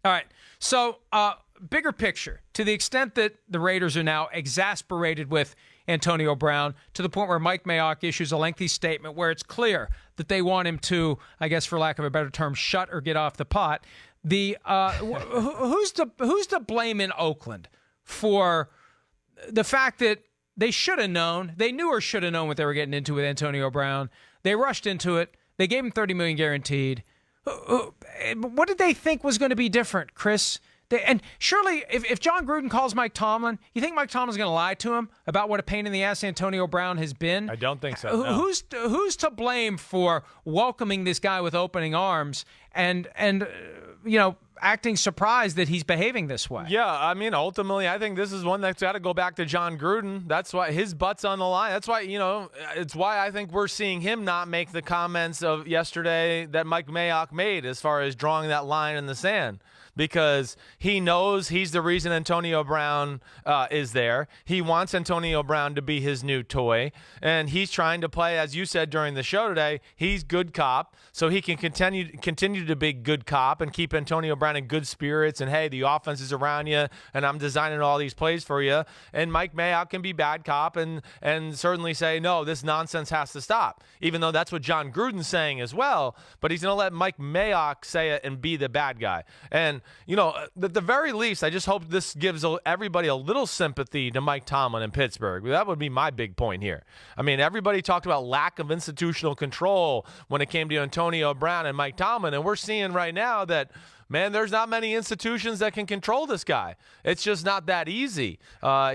All right. So, bigger picture, to the extent that the Raiders are now exasperated with Antonio Brown to the point where Mike Mayock issues a lengthy statement where it's clear that they want him to, I guess for lack of a better term, shut or get off the pot. Who's to blame in Oakland for the fact that they should have known, they knew or should have known what they were getting into with Antonio Brown. They rushed into it. They gave him $30 million guaranteed. What did they think was going to be different, Chris? And surely, if Jon Gruden calls Mike Tomlin, you think Mike Tomlin's going to lie to him about what a pain in the ass Antonio Brown has been? I don't think so. No. Who's to blame for welcoming this guy with opening arms and acting surprised that he's behaving this way? Yeah, I mean, ultimately, I think this is one that's got to go back to Jon Gruden. That's why his butt's on the line. That's why, it's why I think we're seeing him not make the comments of yesterday that Mike Mayock made as far as drawing that line in the sand. Because he knows he's the reason Antonio Brown is there. He wants Antonio Brown to be his new toy. And he's trying to play, as you said during the show today, he's good cop. So he can continue to be good cop and keep Antonio Brown in good spirits. And, hey, the offense is around you, and I'm designing all these plays for you. And Mike Mayock can be bad cop and certainly say, no, this nonsense has to stop. Even though that's what Jon Gruden's saying as well. But he's going to let Mike Mayock say it and be the bad guy. And at the very least, I just hope this gives everybody a little sympathy to Mike Tomlin in Pittsburgh. That would be my big point here. I mean, everybody talked about lack of institutional control when it came to Antonio Brown and Mike Tomlin, and we're seeing right now that, man, there's not many institutions that can control this guy. It's just not that easy.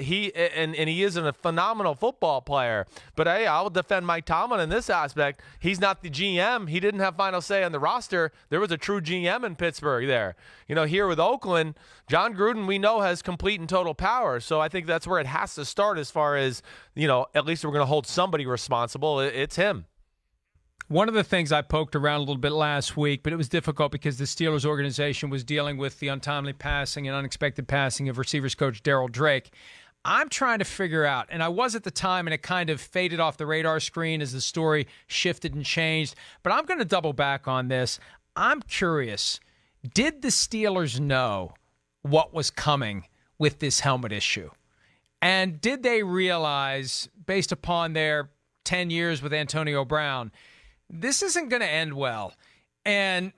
He is a phenomenal football player. But, hey, I will defend Mike Tomlin in this aspect. He's not the GM. He didn't have final say on the roster. There was a true GM in Pittsburgh there. Here with Oakland, Jon Gruden, we know, has complete and total power. So I think that's where it has to start as far as, at least we're going to hold somebody responsible. It's him. One of the things I poked around a little bit last week, but it was difficult because the Steelers organization was dealing with the untimely passing and unexpected passing of receivers coach Darryl Drake. I'm trying to figure out, and I was at the time, and it kind of faded off the radar screen as the story shifted and changed, but I'm going to double back on this. I'm curious, did the Steelers know what was coming with this helmet issue? And did they realize, based upon their 10 years with Antonio Brown, this isn't going to end well? And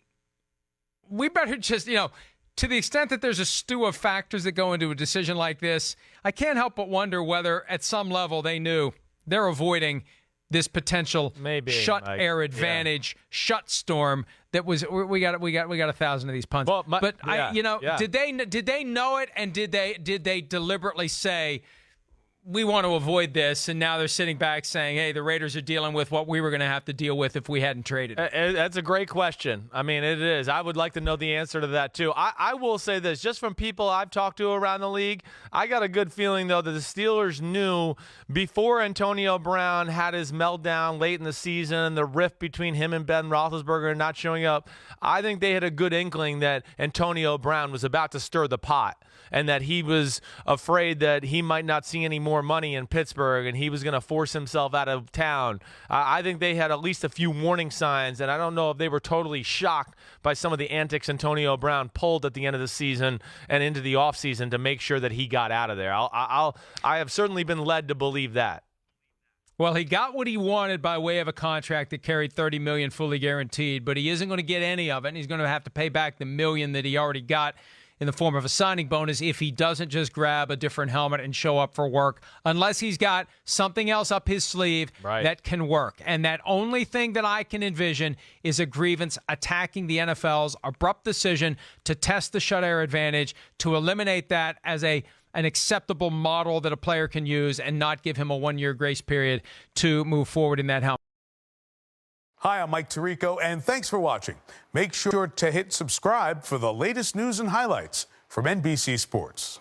we better just, to the extent that there's a stew of factors that go into a decision like this, I can't help but wonder whether at some level they knew they're avoiding this potential air advantage, shut storm that was we got 1,000 of these punts. Well, did they know it, and did they deliberately say, we want to avoid this, and now they're sitting back saying, hey, the Raiders are dealing with what we were going to have to deal with if we hadn't traded? That's a great question. I mean, it is. I would like to know the answer to that, too. I will say this, just from people I've talked to around the league, I got a good feeling, though, that the Steelers knew before Antonio Brown had his meltdown late in the season, the rift between him and Ben Roethlisberger not showing up, I think they had a good inkling that Antonio Brown was about to stir the pot and that he was afraid that he might not see any more money in Pittsburgh and he was going to force himself out of town. I think they had at least a few warning signs, and I don't know if they were totally shocked by some of the antics Antonio Brown pulled at the end of the season and into the offseason to make sure that he got out of there. I have certainly been led to believe that. Well, he got what he wanted by way of a contract that carried $30 million fully guaranteed, but he isn't going to get any of it, and he's going to have to pay back the $1 million that he already got in the form of a signing bonus if he doesn't just grab a different helmet and show up for work, unless he's got something else up his sleeve that can work. And that only thing that I can envision is a grievance attacking the NFL's abrupt decision to test the shut air advantage, to eliminate that as an acceptable model that a player can use and not give him a 1-year grace period to move forward in that helmet. Hi, I'm Mike Tirico, and thanks for watching. Make sure to hit subscribe for the latest news and highlights from NBC Sports.